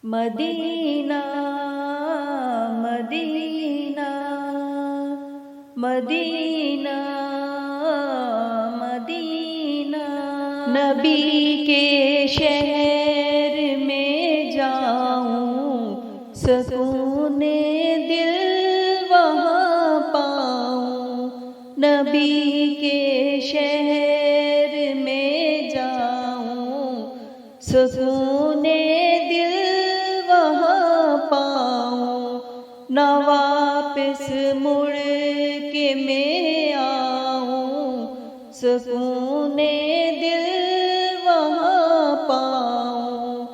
مدینہ مدینہ مدینہ مدینہ، نبی کے شہر میں جاؤں، سکون دل وہاں پاؤں، نبی کے شہر میں جاؤں، سکون دل وہاں پاؤں، نہ واپس مڑ کے میں آؤں، سکون دل وہاں پاؤں،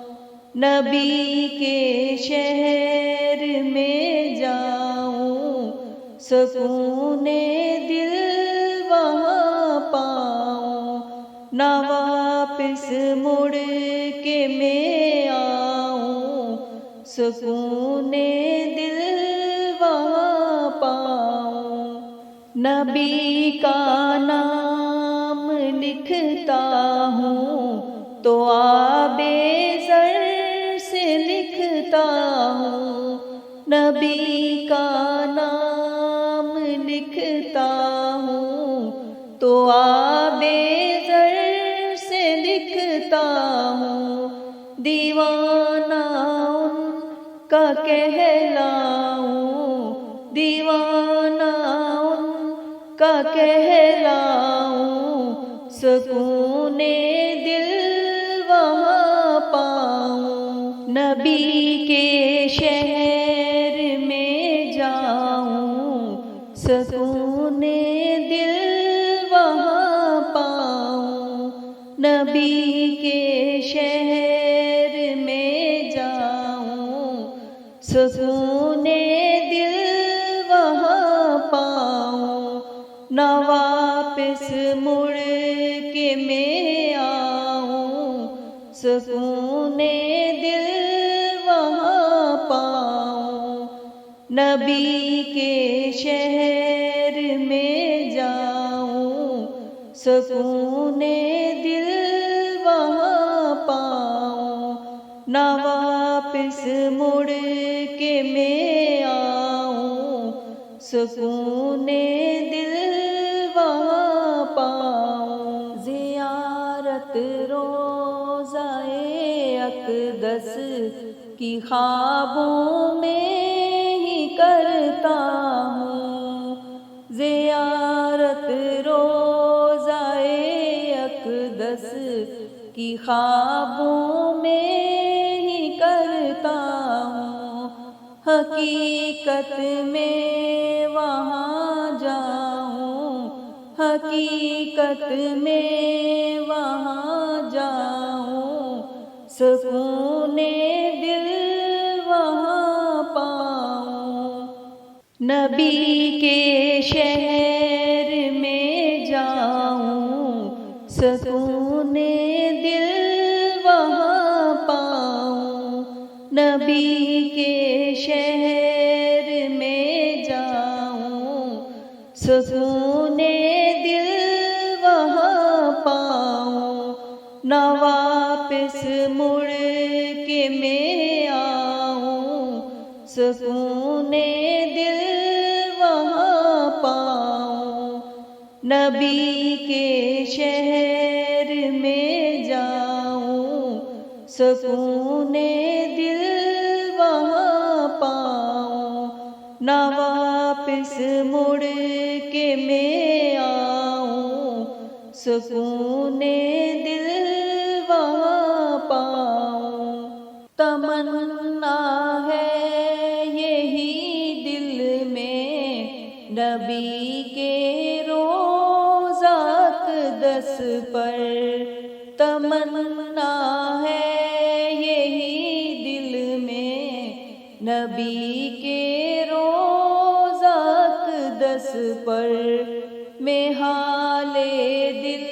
نبی کے شہر میں جاؤں، سکون دل وہاں پاؤں، نہ واپس مڑ کے میں آؤں، سکون دل وہاں پاؤں، نبی کا نام لکھتا ہوں تو آب زر سے لکھتا ہوں، نبی کا نام لکھتا ہوں تو آب زر سے لکھتا ہوں، دیوانہ ان کا کہلاؤں، دیوانہ ان کا کہلاؤں، سکون دل وہاں پاؤں، نبی کے شہر میں جاؤں، سکون دل وہاں پاؤں، نبی کے شہر میں جاؤں، سکون دل وہاں پاؤں، نہ واپس مڑ کے میں آؤں، سکون دل وہاں پاؤں، نبی کے شہر میں جاؤں، سکون دل وہاں پاؤں، نہ واپس مڑ کے میں آؤں، سکون دل وہاں پاؤں، زیارت روضہ اقدس کی خوابوں میں ہی کرتا ہوں، زیارت روضہ اقدس کی خوابوں میں ہی کرتا ہوں، حقیقت میں وہاں جاؤں، حقیقت میں وہاں جاؤں، سکون دل وہاں پاؤں، نبی کے شہر میں جاؤں، سکون دل وہاں پاؤں، نبی کے شہر میں جاؤں، سکون دل وہاں پاؤں، نہ واپس مڑ کے میں آؤں، سکون دل وہاں پاؤں، نبی کے شہر میں جاؤں، سکون دل وہاں پاؤں، نہ واپس مڑ کے میں آؤں، سکون دل وہاں پاؤں، تمنا ہے یہی دل میں، نبی کے روضہ اقدس پر، تمنا ہے یہی دل میں، نبی کے روضہ اقدس پر، میں حال دل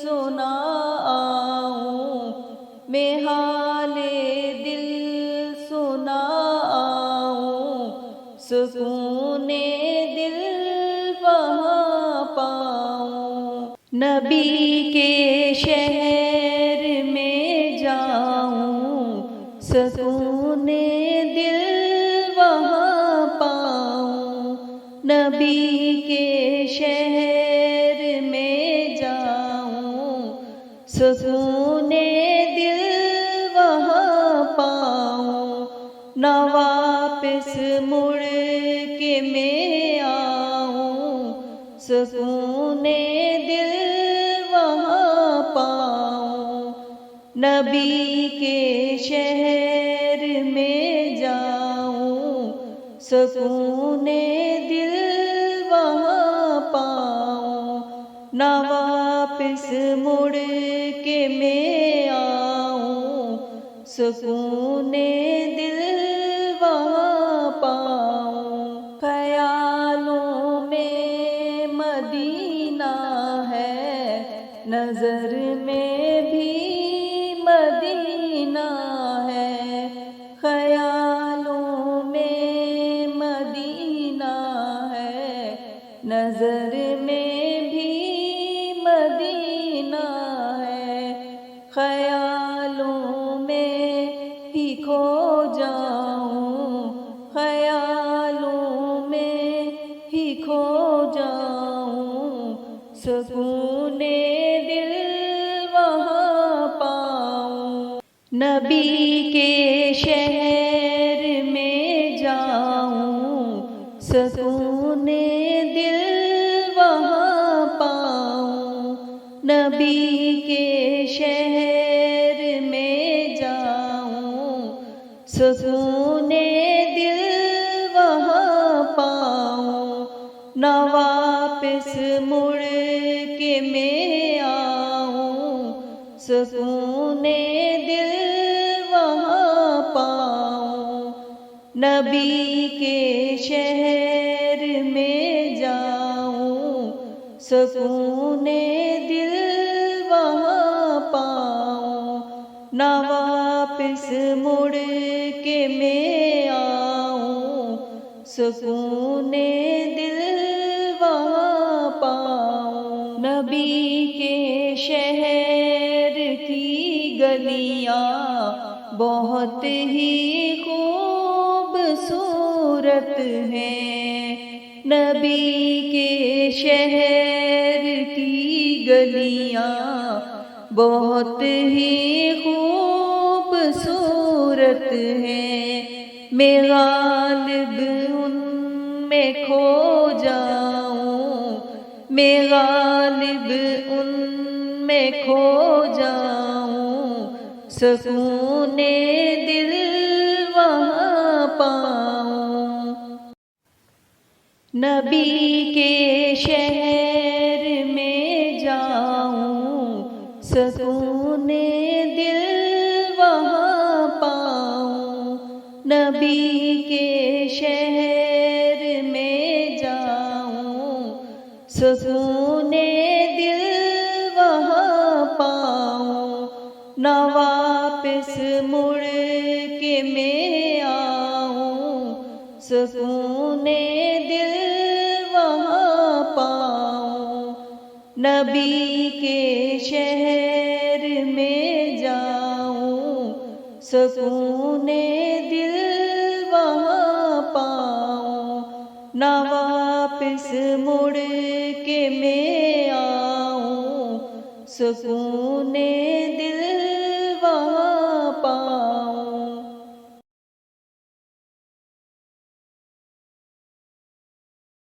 سنا آؤں، میں حال دل سنا آؤں، سکون دل وہاں پاؤں، نبی کے شہر میں جاؤں، سکون دل وہاں پاؤں، نبی کے شہر میں جاؤں، سکون دل وہاں پاؤں، نہ واپس مڑ کے میں آؤں، سکون دل وہاں پاؤں، نبی کے شہر میں جاؤں، سکون دل وہاں پاؤں، نہ واپس مڑ کے میں آؤں، سکون دل وہاں پاؤں۔ خیالوں میں مدینہ ہے، نظر میں بھی مدینہ ہے، خیالوں میں مدینہ ہے، نظر میں بھی مدینہ ہے، خیالوں میں ہی کھو جاؤں، خیالوں میں ہی کھو جاؤں، سکون دل وہاں پاؤں، نبی کے شہر میں جاؤں، سکون دل وہاں پاؤں، نبی کے شہر میں جاؤں، سکون دل وہاں پاؤں، نہ واپس مڑ کے میں آؤں، سکون دل وہاں پاؤں، نبی کے شہر میں جاؤں، سکون دل وہاں پاؤں، نہ واپس مڑ کے میں آؤں، سکون دل وہاں پاؤں، نبی کے شہر کی گلیاں بہت ہی خوبصورت ہیں، نبی کے شہر کی گلیاں بہت ہی خوبصورت ہیں، میں غالب ان میں کھو جاؤں، میں غالب ان میں کھو جاؤں، سکون دل وہاں پاؤں، نبی کے شہر میں جاؤں، سکون دل وہاں پاؤں، نبی کے شہر میں جاؤں، سکون دل وہاں پاؤں، نہ واپس مڑ کے میں آؤں، سکون دل وہاں پاؤں، نبی کے شہر میں جاؤں، سکون دل وہاں پاؤں، نہ واپس مڑ کے میں آؤں، سکون دل